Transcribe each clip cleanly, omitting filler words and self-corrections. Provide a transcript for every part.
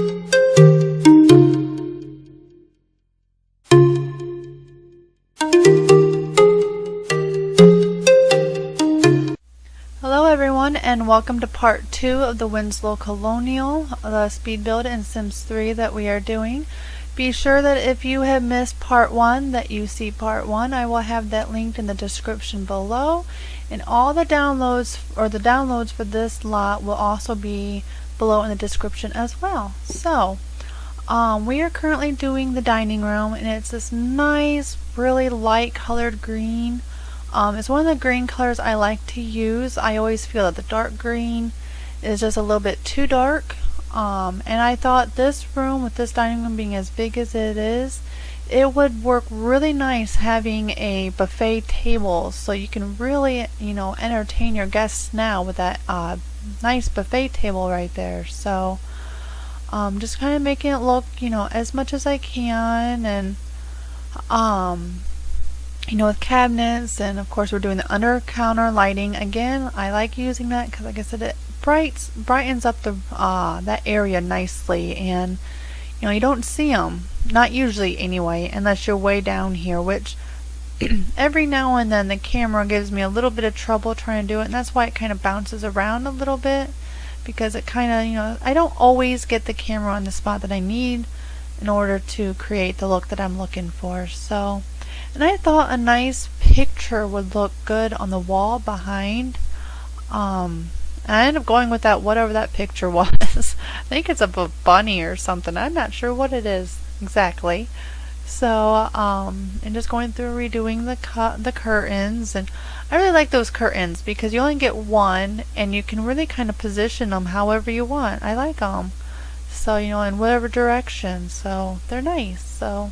Hello everyone, and welcome to part 2 of the Winslow Colonial, the speed build in Sims 3 that we are doing. Be sure that if you have missed part 1 that you see part 1. I will have that linked in the description below, and all the downloads for this lot will also be below in the description as well. So we are currently doing the dining room, and it's this nice, really light colored green. It's one of the green colors I like to use. I always feel that the dark green is just a little bit too dark. And I thought this room, with this dining room being as big as it is, it would work really nice having a buffet table, so you can really, entertain your guests now with that nice buffet table right there. So just kind of making it look, as much as I can, and with cabinets, and of course we're doing the under counter lighting. Again, I like using that because, like I said, it brightens up the that area nicely, and you don't see them, not usually anyway, unless you're way down here, which every now and then the camera gives me a little bit of trouble trying to do it, and that's why it kind of bounces around a little bit, because it kind of, I don't always get the camera on the spot that I need in order to create the look that I'm looking for. So, and I thought a nice picture would look good on the wall behind. I ended up going with that, whatever that picture was. I think it's a bunny or something. I'm not sure what it is exactly. So, and just going through redoing the curtains, and I really like those curtains because you only get one, and you can really kind of position them however you want. I like them. So, in whatever direction. So they're nice. So,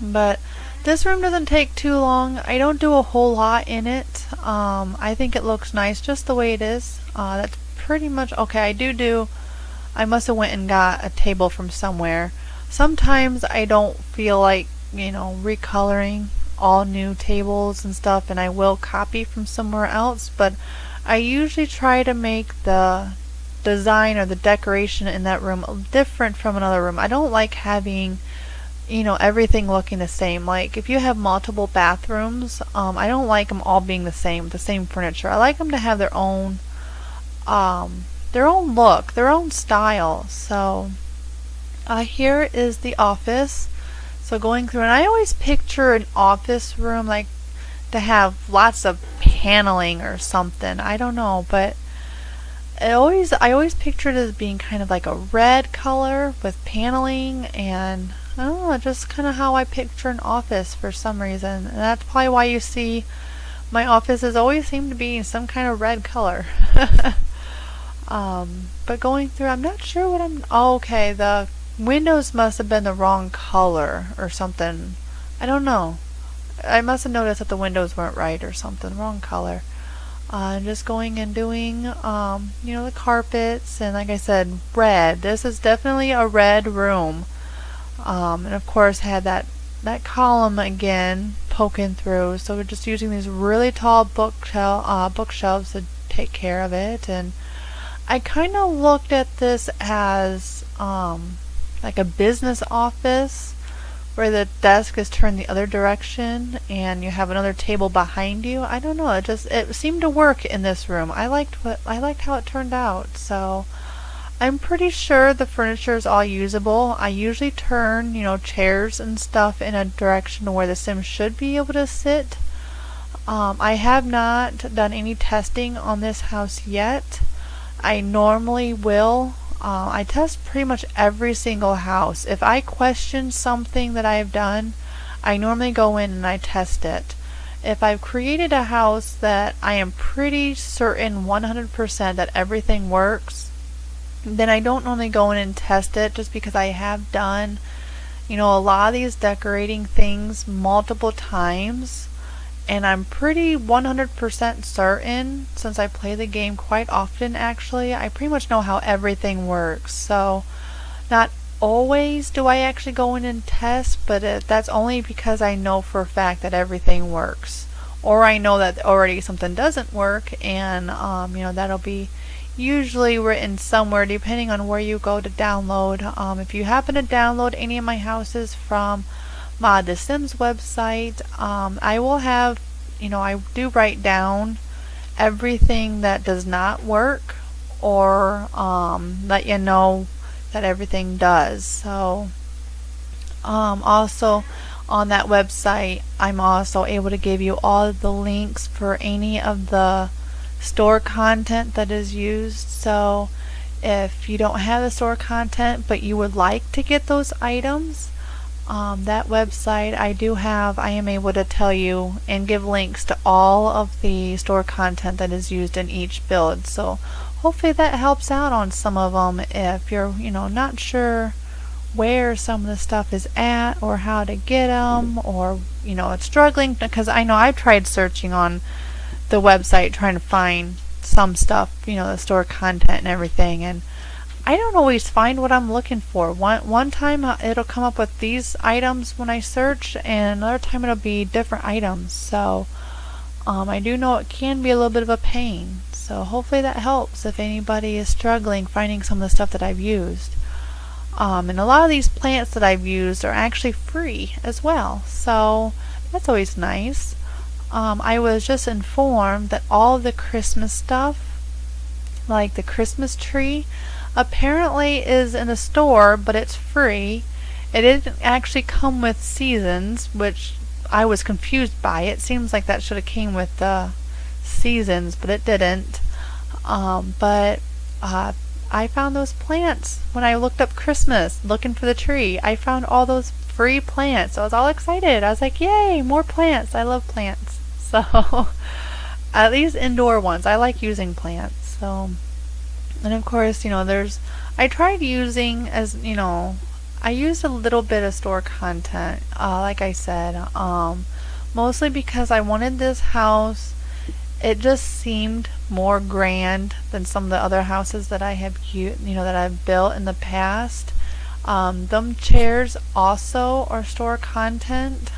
but this room doesn't take too long. I don't do a whole lot in it. I think it looks nice just the way it is. That's pretty much okay. I must have went and got a table from somewhere. Sometimes I don't feel like, recoloring all new tables and stuff, and I will copy from somewhere else, but I usually try to make the design or the decoration in that room different from another room. I don't like having everything looking the same. Like if you have multiple bathrooms, I don't like them all being the same furniture. I like them to have their own look, their own style. So here is the office. So going through, and I always picture an office room like to have lots of paneling or something. I don't know, but I always picture it as being kind of like a red color with paneling, and I don't know, just kind of how I picture an office for some reason. And that's probably why you see my offices always seem to be some kind of red color. But going through, I'm not sure what okay, the windows must have been the wrong color or something. I don't know. I must have noticed that the windows weren't right or something, wrong color. Just going and doing, the carpets, and like I said, red. This is definitely a red room. And of course had that column again poking through, so we're just using these really tall bookshelves to take care of it. And I kind of looked at this as like a business office where the desk is turned the other direction and you have another table behind you. I don't know, it seemed to work in this room. I liked how it turned out. So I'm pretty sure the furniture is all usable. I usually turn, chairs and stuff in a direction where the Sims should be able to sit. I have not done any testing on this house yet. I normally will. I test pretty much every single house. If I question something that I've done, I normally go in and I test it. If I've created a house that I am pretty certain 100% that everything works, then I don't normally go in and test it, just because I have done, a lot of these decorating things multiple times, and I'm pretty 100% certain, since I play the game quite often actually, I pretty much know how everything works. So not always do I actually go in and test, but that's only because I know for a fact that everything works, or I know that already something doesn't work, and that'll be usually written somewhere depending on where you go to download. If you happen to download any of my houses from the Sims website, I will have, I do write down everything that does not work, or let you know that everything does. So also on that website, I'm also able to give you all of the links for any of the store content that is used. So if you don't have the store content but you would like to get those items, that website I am able to tell you and give links to all of the store content that is used in each build. So hopefully that helps out on some of them if you're not sure where some of the stuff is at or how to get them, or it's struggling, because I know I've tried searching on the website trying to find some stuff, the store content and everything, and I don't always find what I'm looking for. One time it'll come up with these items when I search, and another time it'll be different items. So I do know it can be a little bit of a pain. So hopefully that helps if anybody is struggling finding some of the stuff that I've used. And a lot of these plants that I've used are actually free as well, so that's always nice. I was just informed that all of the Christmas stuff, like the Christmas tree, apparently is in the store, but it's free. It didn't actually come with seasons, which I was confused by. It seems like that should have came with the seasons, but it didn't. I found those plants when I looked up Christmas, looking for the tree. I found all those free plants. I was all excited. I was like, yay, more plants. I love plants. So, at least indoor ones. I like using plants. So, and of course, I tried using, I used a little bit of store content, like I said, mostly because I wanted this house. It just seemed more grand than some of the other houses that I have that I've built in the past. Them chairs also are store content.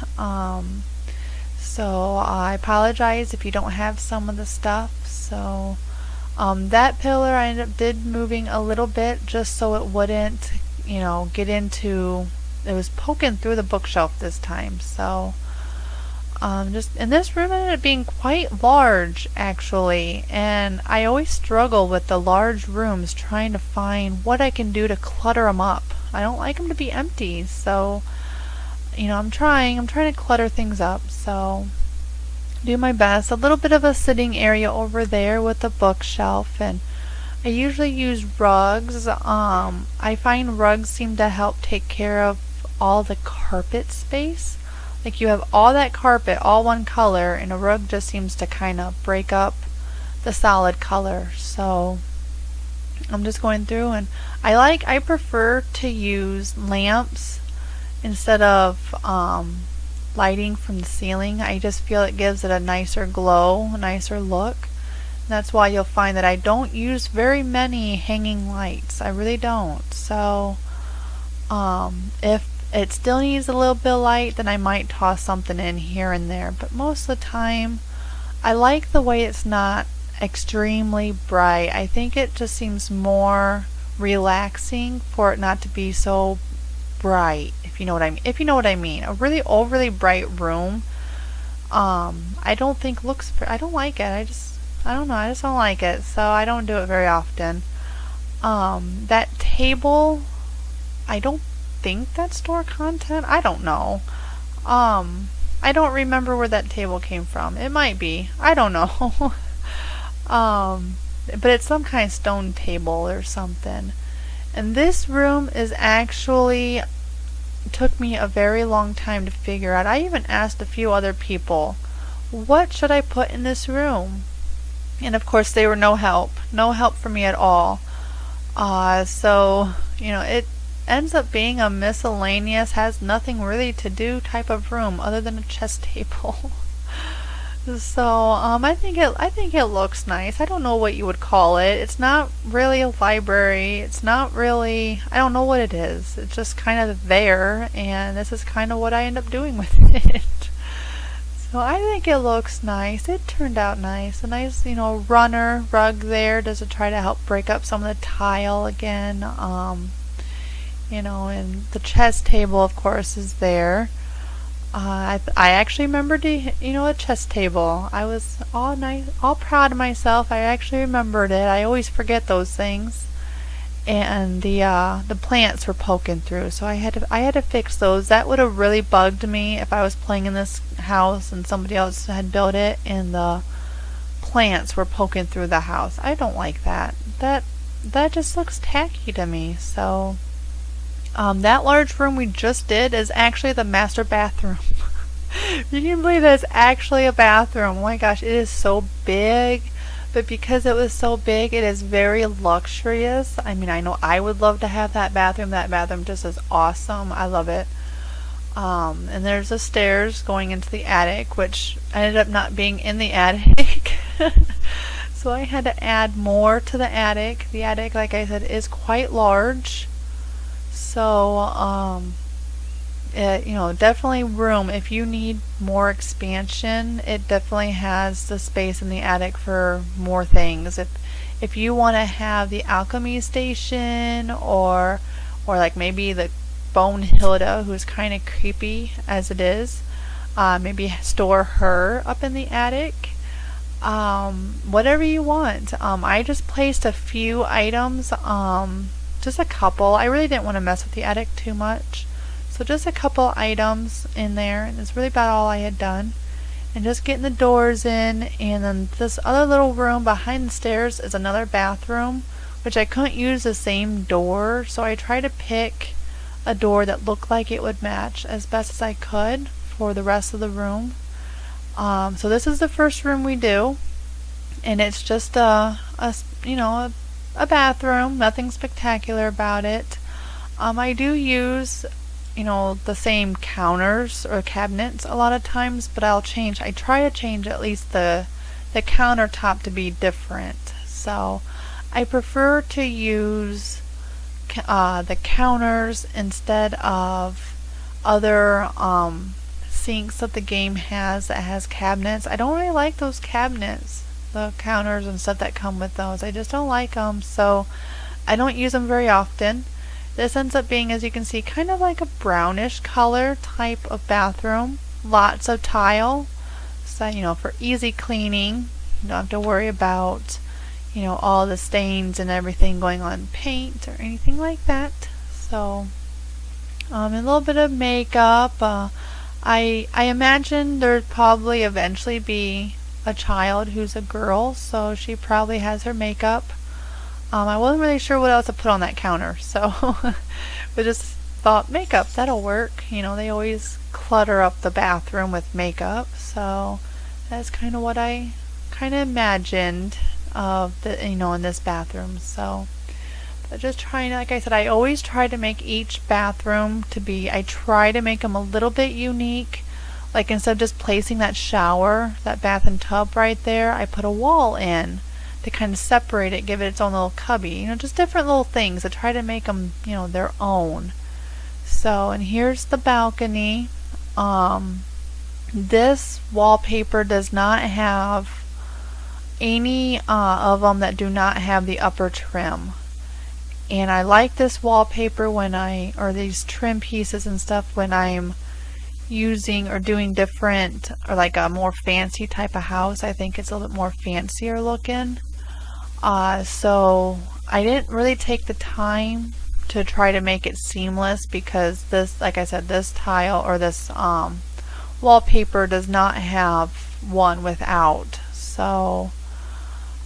So I apologize if you don't have some of the stuff. So that pillar I did moving a little bit just so it wouldn't, get into. It was poking through the bookshelf this time. So. And this room ended up being quite large, actually, and I always struggle with the large rooms trying to find what I can do to clutter them up. I don't like them to be empty, so I'm trying to clutter things up, so do my best. A little bit of a sitting area over there with the bookshelf, and I usually use rugs. I find rugs seem to help take care of all the carpet space. Like you have all that carpet, all one color, and a rug just seems to kind of break up the solid color. So I'm just going through, and I prefer to use lamps instead of lighting from the ceiling. I just feel it gives it a nicer glow, a nicer look. And that's why you'll find that I don't use very many hanging lights. I really don't. So if it still needs a little bit of light, then I might toss something in here and there. But most of the time, I like the way it's not extremely bright. I think it just seems more relaxing for it not to be so bright, if you know what I mean. If you know what I mean. A really overly bright room, I don't think looks. I don't like it. I don't know. I just don't like it. So I don't do it very often. That table, I don't think that's store content. I don't know. I don't remember where that table came from. It might be. I don't know. But it's some kind of stone table or something. And this room is actually took me a very long time to figure out. I even asked a few other people, what should I put in this room? And of course they were no help for me at all. So it ends up being a miscellaneous, has nothing really to do type of room other than a chess table. So I think it looks nice. I don't know what you would call it. It's not really a library. It's not really, I don't know what it is. It's just kind of there, and this is kind of what I end up doing with it. So I think it looks nice. It turned out nice. A nice, runner rug there just to try to help break up some of the tile again. And the chess table, of course, is there. I actually remembered, a chess table. I was all proud of myself. I actually remembered it. I always forget those things. And the plants were poking through, so I had to fix those. That would have really bugged me if I was playing in this house and somebody else had built it and the plants were poking through the house. I don't like that. That just looks tacky to me. So that large room we just did is actually the master bathroom. You can believe that it's actually a bathroom. Oh my gosh, it is so big. But because it was so big, it is very luxurious. I mean, I know I would love to have that bathroom. That bathroom just is awesome. I love it. And there's the stairs going into the attic, which ended up not being in the attic. So I had to add more to the attic. The attic, like I said, is quite large. So, definitely room. If you need more expansion, it definitely has the space in the attic for more things. If you want to have the alchemy station or like maybe the Bone Hilda, who's kind of creepy as it is, maybe store her up in the attic. Whatever you want. I just placed a few items, just a couple. I really didn't want to mess with the attic too much. So just a couple items in there, and it's really about all I had done. And just getting the doors in, and then this other little room behind the stairs is another bathroom, which I couldn't use the same door, so I tried to pick a door that looked like it would match as best as I could for the rest of the room. So this is the first room we do, and it's just a bathroom, nothing spectacular about it. I do use the same counters or cabinets a lot of times, but I try to change at least the countertop to be different. So I prefer to use the counters instead of other sinks that the game has that has cabinets. I don't really like those cabinets, the counters and stuff that come with those. I just don't like them, so I don't use them very often. This ends up being, as you can see, kind of like a brownish color type of bathroom. Lots of tile, so for easy cleaning. You don't have to worry about all the stains and everything going on paint or anything like that. So a little bit of makeup. I imagine there'd probably eventually be a child who's a girl, so she probably has her makeup. I wasn't really sure what else to put on that counter, so we just thought makeup, that'll work. They always clutter up the bathroom with makeup, so that's kind of what I kind of imagined of in this bathroom. So but just trying, like I said, I always try to make each bathroom I try to make them a little bit unique. Like instead of just placing that shower, that bath and tub right there, I put a wall in to kind of separate it, give it its own little cubby. Just different little things to try to make them, their own. So, and here's the balcony. This wallpaper does not have any of them that do not have the upper trim. And I like this wallpaper or these trim pieces and stuff when I'm using or doing different or like a more fancy type of house. I think it's a little bit more fancier looking. So I didn't really take the time to try to make it seamless because this, like I said, this tile or this wallpaper does not have one without. So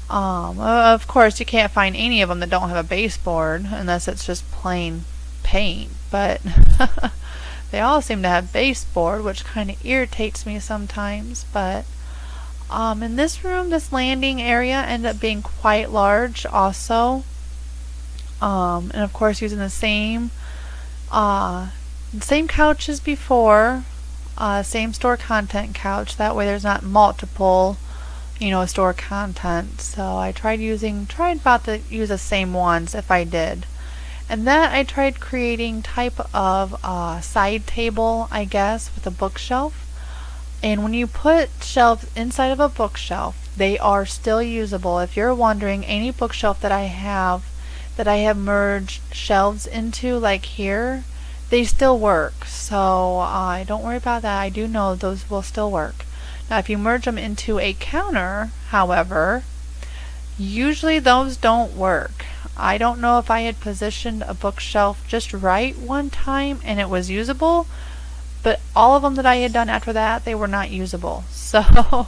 of course you can't find any of them that don't have a baseboard unless it's just plain paint, but they all seem to have baseboard, which kind of irritates me sometimes. But in this room, this landing area ended up being quite large also. And of course using the same couch as before, same store content couch. That way there's not multiple, store content. So I tried about to use the same ones if I did. And then I tried creating type of side table, I guess, with a bookshelf. And when you put shelves inside of a bookshelf, they are still usable. If you're wondering, any bookshelf that I have merged shelves into, like here, they still work. So don't worry about that. I do know those will still work. Now, if you merge them into a counter, however, usually those don't work. I don't know if I had positioned a bookshelf just right one time and it was usable, but all of them that I had done after that, they were not usable. So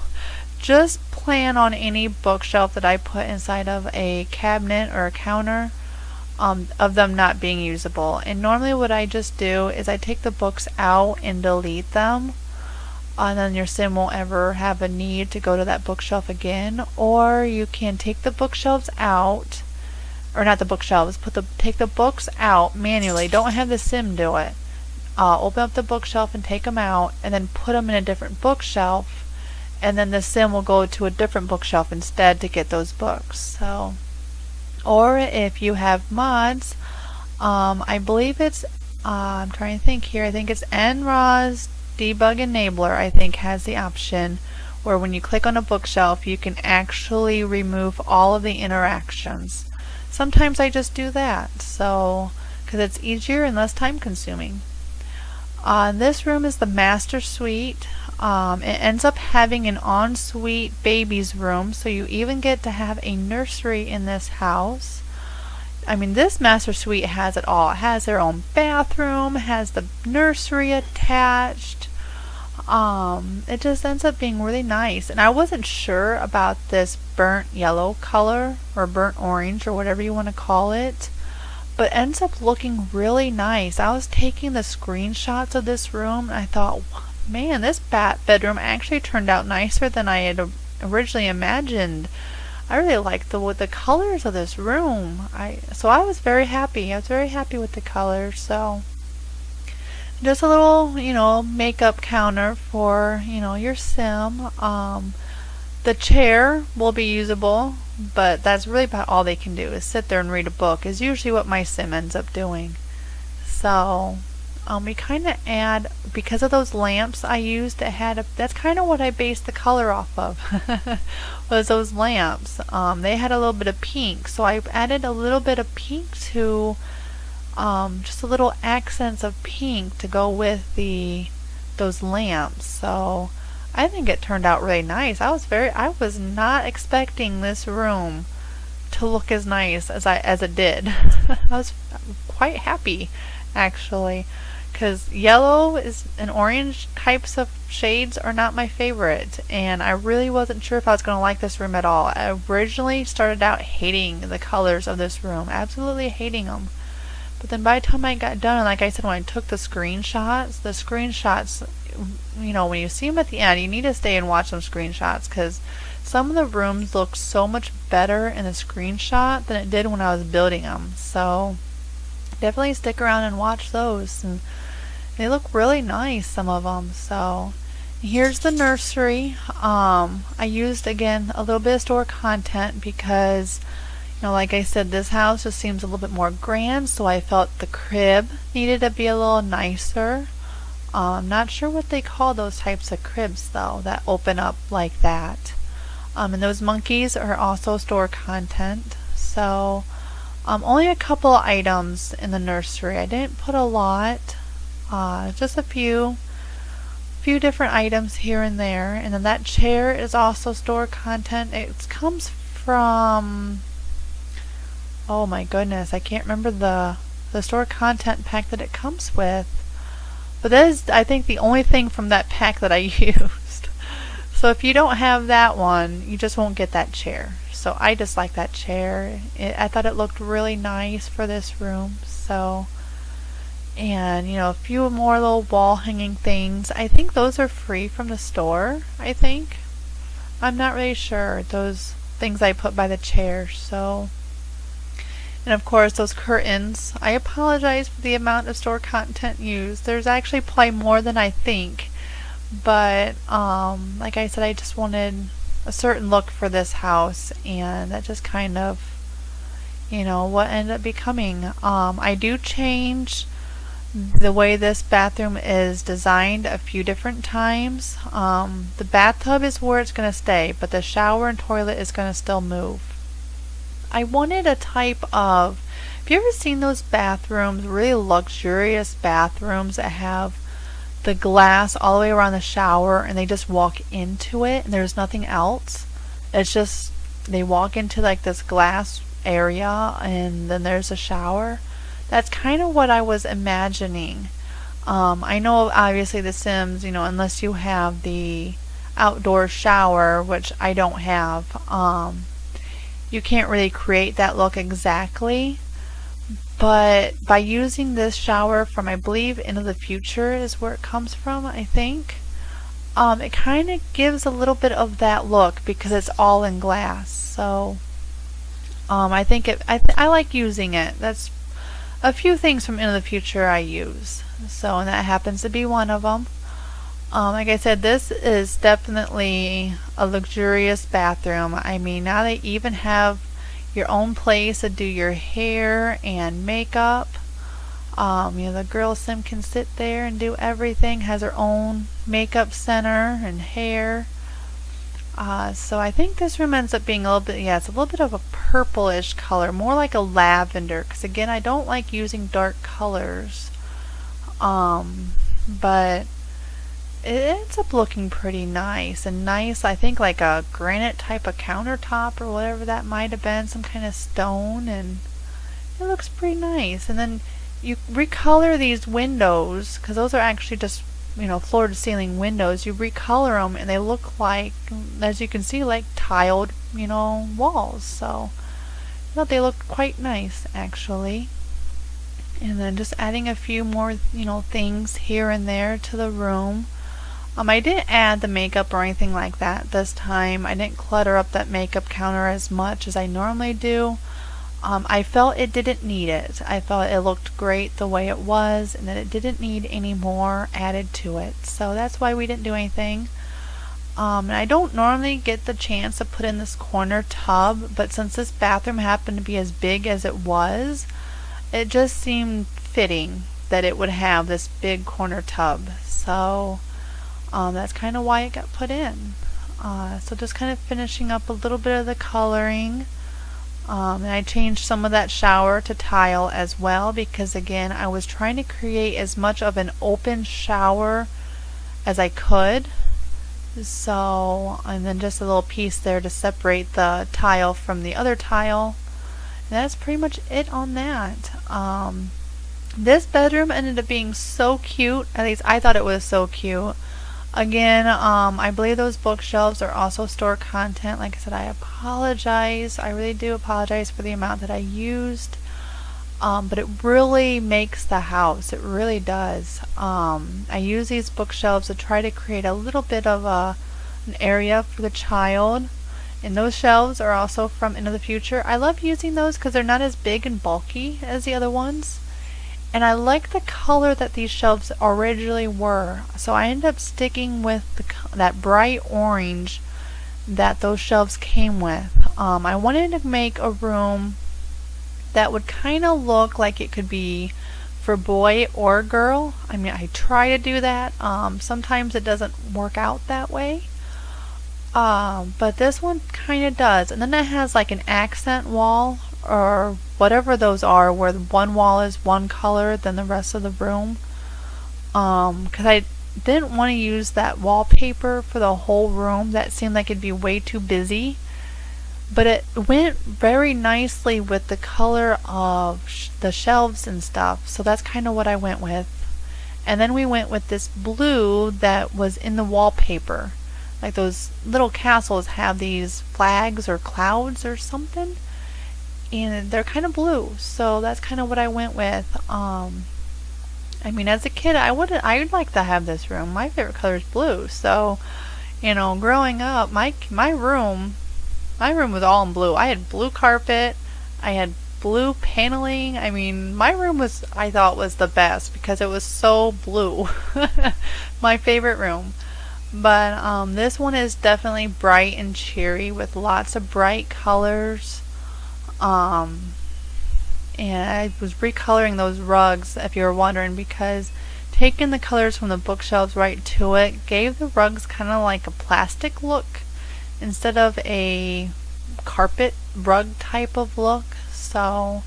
just plan on any bookshelf that I put inside of a cabinet or a counter of them not being usable. And normally what I just do is I take the books out and delete them, and then your sim won't ever have a need to go to that bookshelf again. Or you can take the bookshelves out, or not the bookshelves, take the books out manually. Don't have the sim do it. Open up the bookshelf and take them out, and then put them in a different bookshelf, and then the sim will go to a different bookshelf instead to get those books. So, or if you have mods, I believe it's I'm trying to think here. I think it's NROS Debug Enabler. I think has the option where when you click on a bookshelf, you can actually remove all of the interactions. Sometimes I just do that, so because it's easier and less time consuming. This room is the master suite. It ends up having an ensuite baby's room, so you even get to have a nursery in this house. I mean, this master suite has it all. It has their own bathroom, has the nursery attached. It just ends up being really nice. And I wasn't sure about this burnt yellow color or burnt orange or whatever you want to call it, but ends up looking really nice. I was taking the screenshots of this room and I thought, man, this bedroom actually turned out nicer than I had originally imagined. I really liked the colors of this room. So I was very happy. I was very happy with the colors. So just a little, makeup counter for, your sim. The chair will be usable, but that's really about all they can do is sit there and read a book, is usually what my sim ends up doing. So we kind of add, because of those lamps I used, that's kind of what I based the color off of, was those lamps. They had a little bit of pink, so I added a little bit of pink to, just a little accents of pink to go with those lamps. So I think it turned out really nice. I was not expecting this room to look as nice as it did. I was quite happy, actually, because yellow and orange types of shades are not my favorite, and I really wasn't sure if I was going to like this room at all. I originally started out hating the colors of this room, absolutely hating them. But then by the time I got done, and like I said, when I took the screenshots, when you see them at the end, you need to stay and watch them screenshots, because some of the rooms look so much better in the screenshot than it did when I was building them. So definitely stick around and watch those, and they look really nice, some of them. So here's the nursery. I used, again, a little bit of store content because, like I said, this house just seems a little bit more grand, so I felt the crib needed to be a little nicer. I'm not sure what they call those types of cribs, though, that open up like that. And those monkeys are also store content. So only a couple of items in the nursery. I didn't put a lot, just a few different items here and there. And then that chair is also store content. It comes from, oh my goodness, I can't remember the store content pack that it comes with. But that is, I think, the only thing from that pack that I used. So if you don't have that one, you just won't get that chair. So I just like that chair. I thought it looked really nice for this room. So, and a few more little wall hanging things. I think those are free from the store, I think. I'm not really sure. Those things I put by the chair. So, and of course those curtains. I apologize for the amount of store content used. There's actually probably more than I think. But like I said, I just wanted a certain look for this house, and that just kind of, what ended up becoming. I do change the way this bathroom is designed a few different times. The bathtub is where it's going to stay, but the shower and toilet is going to still move. I wanted a type of, have you ever seen those bathrooms, really luxurious bathrooms that have the glass all the way around the shower and they just walk into it and there's nothing else? It's just, they walk into like this glass area and then there's a shower. That's kind of what I was imagining. I know obviously the Sims, unless you have the outdoor shower, which I don't have, you can't really create that look exactly. But by using this shower from, I believe, Into the Future is where it comes from, I think. It kind of gives a little bit of that look because it's all in glass. So I think I like using it. That's a few things from Into the Future I use. So, and that happens to be one of them. Like I said, this is definitely a luxurious bathroom. I mean, now they even have your own place to do your hair and makeup. The girl Sim can sit there and do everything, has her own makeup center and hair. So I think this room ends up being a little bit, it's a little bit of a purplish color, more like a lavender, because again, I don't like using dark colors. But it ends up looking pretty nice, I think like a granite type of countertop or whatever that might have been, some kind of stone, and it looks pretty nice. And then you recolor these windows, because those are actually just floor to ceiling windows. You recolor them and they look like, as you can see, like tiled walls. So I thought they looked quite nice actually. And then just adding a few more things here and there to the room. I didn't add the makeup or anything like that this time. I didn't clutter up that makeup counter as much as I normally do. I felt it didn't need it. I felt it looked great the way it was and that it didn't need any more added to it. So that's why we didn't do anything. And I don't normally get the chance to put in this corner tub, but since this bathroom happened to be as big as it was, it just seemed fitting that it would have this big corner tub. So that's kind of why it got put in. So just kind of finishing up a little bit of the coloring. And I changed some of that shower to tile as well because again I was trying to create as much of an open shower as I could. So, and then just a little piece there to separate the tile from the other tile. And that's pretty much it on that. This bedroom ended up being so cute. At least I thought it was so cute. Again, I believe those bookshelves are also store content. Like I said, I apologize. I really do apologize for the amount that I used. But it really makes the house. It really does. I use these bookshelves to try to create a little bit of an area for the child. And those shelves are also from Into the Future. I love using those because they're not as big and bulky as the other ones. And I like the color that these shelves originally were. So I ended up sticking with that bright orange that those shelves came with. I wanted to make a room that would kind of look like it could be for boy or girl. I mean, I try to do that. Sometimes it doesn't work out that way. But this one kind of does. And then it has like an accent wall or whatever those are, where one wall is one color than the rest of the room. Because I didn't want to use that wallpaper for the whole room. That seemed like it'd be way too busy. But it went very nicely with the color of the shelves and stuff. So that's kind of what I went with. And then we went with this blue that was in the wallpaper. Like those little castles have these flags or clouds or something. And they're kind of blue, so that's kind of what I went with. I mean, as a kid, I'd like to have this room. My favorite color is blue, so growing up, my room was all in blue. I had blue carpet, I had blue paneling. I mean, my room I thought was the best because it was so blue. My favorite room. But this one is definitely bright and cheery with lots of bright colors. and I was recoloring those rugs, if you were wondering, because taking the colors from the bookshelves right to it gave the rugs kind of like a plastic look instead of a carpet rug type of look. So,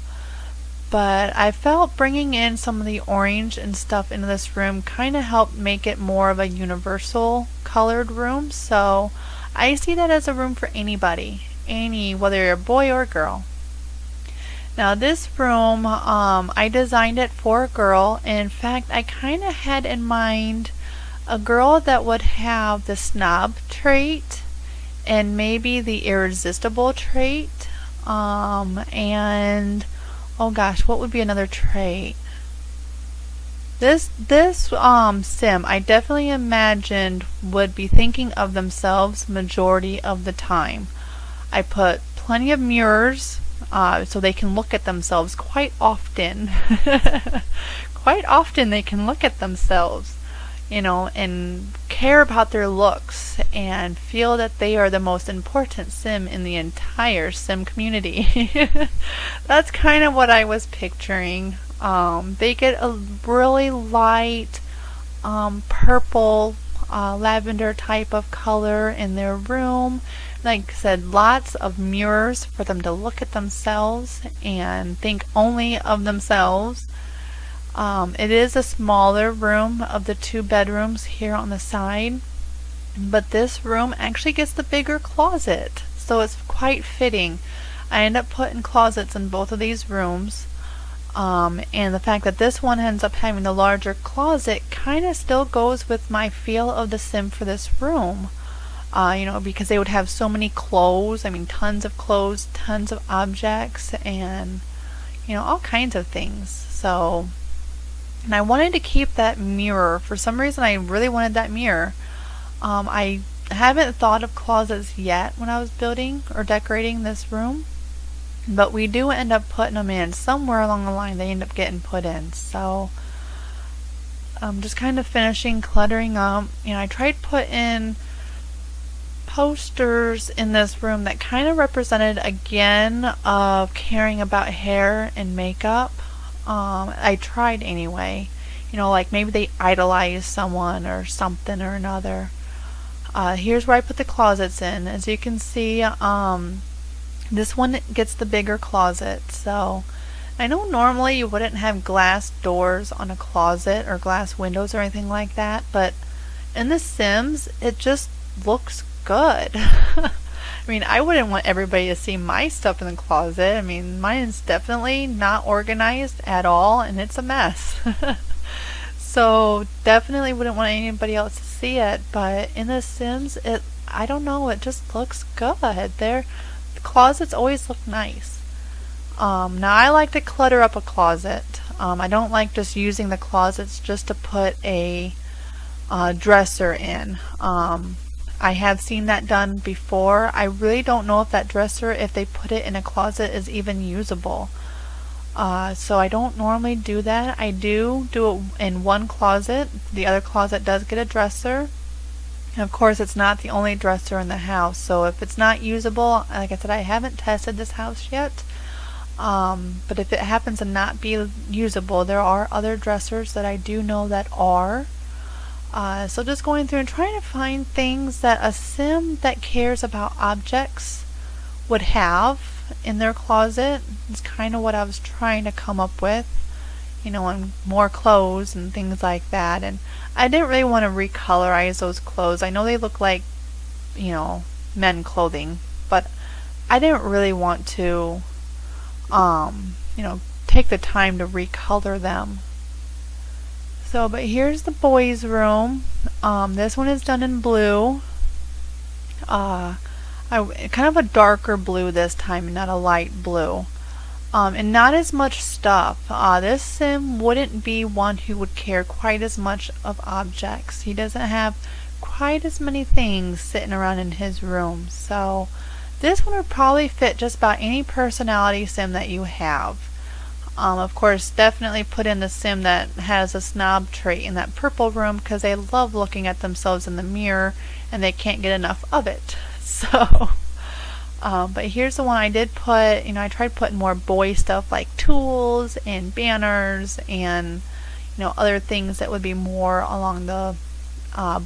but I felt bringing in some of the orange and stuff into this room kind of helped make it more of a universal colored room. So I see that as a room for anybody, whether you're a boy or a girl. Now this room, I designed it for a girl. In fact, I kind of had in mind a girl that would have the snob trait and maybe the irresistible trait. And oh gosh, what would be another trait? This sim I definitely imagined would be thinking of themselves majority of the time. I put plenty of mirrors so they can look at themselves quite often. Quite often they can look at themselves, you know, and care about their looks and feel that they are the most important sim in the entire sim community. That's kind of what I was picturing. They get a really light purple lavender type of color in their room. Like I said, lots of mirrors for them to look at themselves and think only of themselves. It is a smaller room of the 2 bedrooms here on the side, but this room actually gets the bigger closet, so it's quite fitting. I end up putting closets in both of these rooms, and the fact that this one ends up having the larger closet kind of still goes with my feel of the sim for this room. You know, because they would have so many clothes, I mean tons of clothes, tons of objects, and you know, all kinds of things. So, and I wanted to keep that mirror. For some reason I really wanted that mirror. I haven't thought of closets yet when I was building or decorating this room, but we do end up putting them in. Somewhere along the line they end up getting put in. So I'm just kind of finishing cluttering up. You know, I tried put in posters in this room that kind of represented again of caring about hair and makeup. I tried anyway, you know, like maybe they idolize someone or something or another. Here's where I put the closets in. As you can see, this one gets the bigger closet. So I know normally you wouldn't have glass doors on a closet or glass windows or anything like that, but in The Sims it just looks good. I mean, I wouldn't want everybody to see my stuff in the closet. I mean, mine's definitely not organized at all, and it's a mess. So definitely wouldn't want anybody else to see it, but in The Sims, I don't know, it just looks good. The closets always look nice. Now I like to clutter up a closet. I don't like just using the closets just to put a dresser in. I have seen that done before. I really don't know if that dresser, if they put it in a closet, is even usable. So I don't normally do that. I do it in one closet. The other closet does get a dresser. And of course, it's not the only dresser in the house. So if it's not usable, like I said, I haven't tested this house yet. But if it happens to not be usable, there are other dressers that I do know that are. So just going through and trying to find things that a sim that cares about objects would have in their closet is kind of what I was trying to come up with, you know, and more clothes and things like that. And I didn't really want to recolorize those clothes. I know they look like, you know, men clothing, but I didn't really want to, you know, take the time to recolor them. So, but here's the boys' room. This one is done in blue. Kind of a darker blue this time, not a light blue. And not as much stuff. This sim wouldn't be one who would care quite as much of objects. He doesn't have quite as many things sitting around in his room. So this one would probably fit just about any personality sim that you have. Of course, definitely put in the sim that has a snob trait in that purple room because they love looking at themselves in the mirror and they can't get enough of it. So, But here's the one I did put, I tried putting more boy stuff like tools and banners and, other things that would be more along the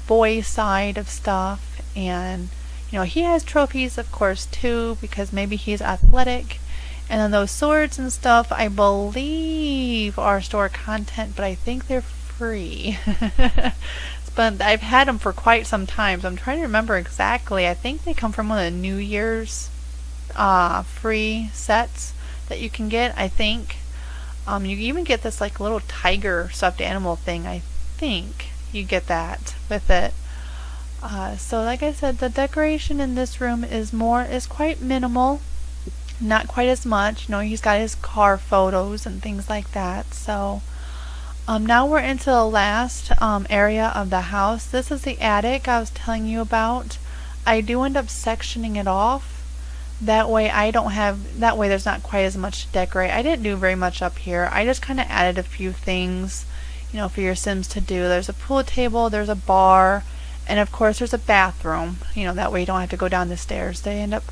boy side of stuff. And, he has trophies, of course, too, because maybe he's athletic. And then those swords and stuff, I believe are store content, but I think they're free. But I've had them for quite some time, so I'm trying to remember exactly. I think they come from one of the New Year's free sets that you can get, I think. You even get this like little tiger stuffed animal thing. I think you get that with it. So like I said, the decoration in this room is quite minimal. Not quite as much. He's got his car photos and things like that. So now we're into the last area of the house. This is the attic I was telling you about. I do end up sectioning it off. That way there's not quite as much to decorate. I didn't do very much up here. I just kind of added a few things, for your Sims to do. There's a pool table, there's a bar, and of course there's a bathroom. That way you don't have to go down the stairs. They end up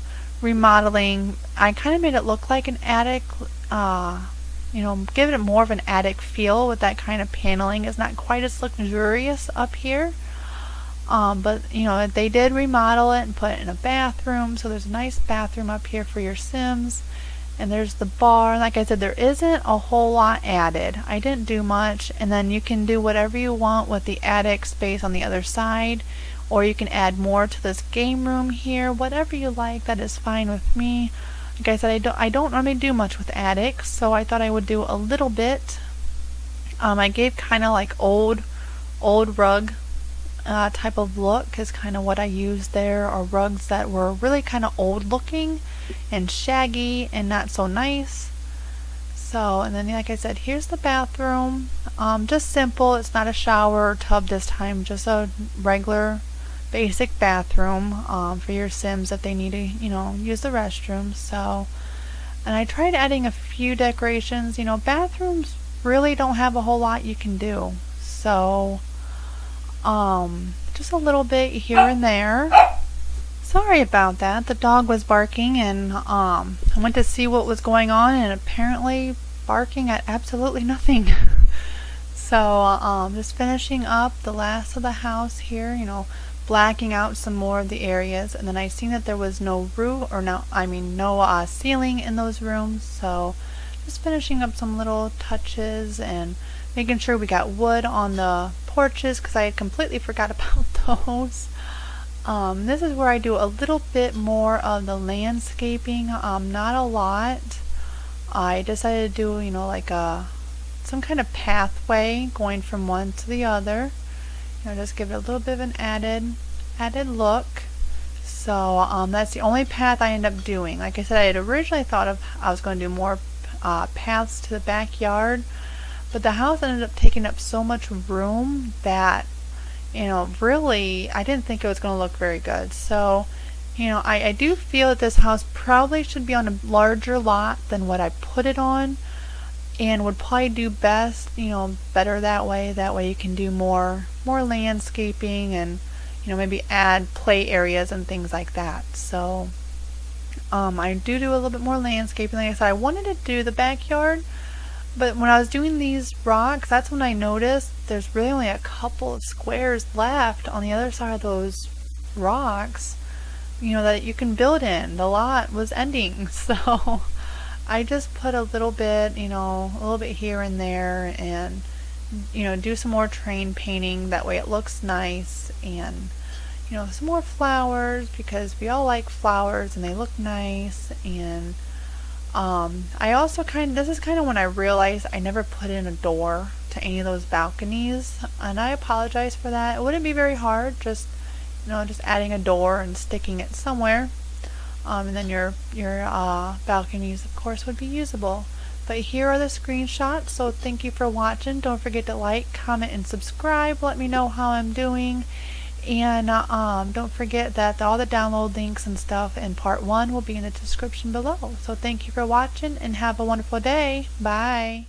remodeling. I kind of made it look like an attic, give it more of an attic feel with that kind of paneling. It's not quite as luxurious up here. But they did remodel it and put it in a bathroom, so there's a nice bathroom up here for your Sims. And there's the bar. Like I said, there isn't a whole lot added. I didn't do much. And then you can do whatever you want with the attic space on the other side, or you can add more to this game room here. Whatever you like, that is fine with me. Like I said, I don't normally do much with attics, so I thought I would do a little bit. I gave kind of like old rug type of look is kind of what I used there, or rugs that were really kind of old looking and shaggy and not so nice. So, and then like I said, here's the bathroom. Just simple. It's not a shower or tub this time, just a regular basic bathroom for your Sims if they need to use the restroom. So, and I tried adding a few decorations. Bathrooms really don't have a whole lot you can do, so just a little bit here and there. Sorry about that. The dog was barking, and I went to see what was going on, and apparently barking at absolutely nothing. So just finishing up the last of the house here, blacking out some more of the areas, and then I seen that there was no roof, or no ceiling in those rooms, so just finishing up some little touches and making sure we got wood on the porches, because I had completely forgot about those. This is where I do a little bit more of the landscaping, not a lot. I decided to do, like some kind of pathway going from one to the other. Just give it a little bit of an added look. So that's the only path I end up doing. Like I said, I had originally thought I was going to do more paths to the backyard, but the house ended up taking up so much room that really I didn't think it was going to look very good. So I do feel that this house probably should be on a larger lot than what I put it on, and would probably do best better that way. That way you can do more landscaping and maybe add play areas and things like that. So I do a little bit more landscaping. Like I said, I wanted to do the backyard, but when I was doing these rocks, that's when I noticed there's really only a couple of squares left on the other side of those rocks, that you can build in. The lot was ending, so I just put a little bit, a little bit here and there, and do some more terrain painting. That way it looks nice, and some more flowers, because we all like flowers and they look nice. And I also this is kind of when I realized I never put in a door to any of those balconies, and I apologize for that. It wouldn't be very hard, just adding a door and sticking it somewhere, and then your balconies of course would be usable. But here are the screenshots, so thank you for watching. Don't forget to like, comment, and subscribe. Let me know how I'm doing. And don't forget that all the download links and stuff in part 1 will be in the description below. So thank you for watching, and have a wonderful day. Bye.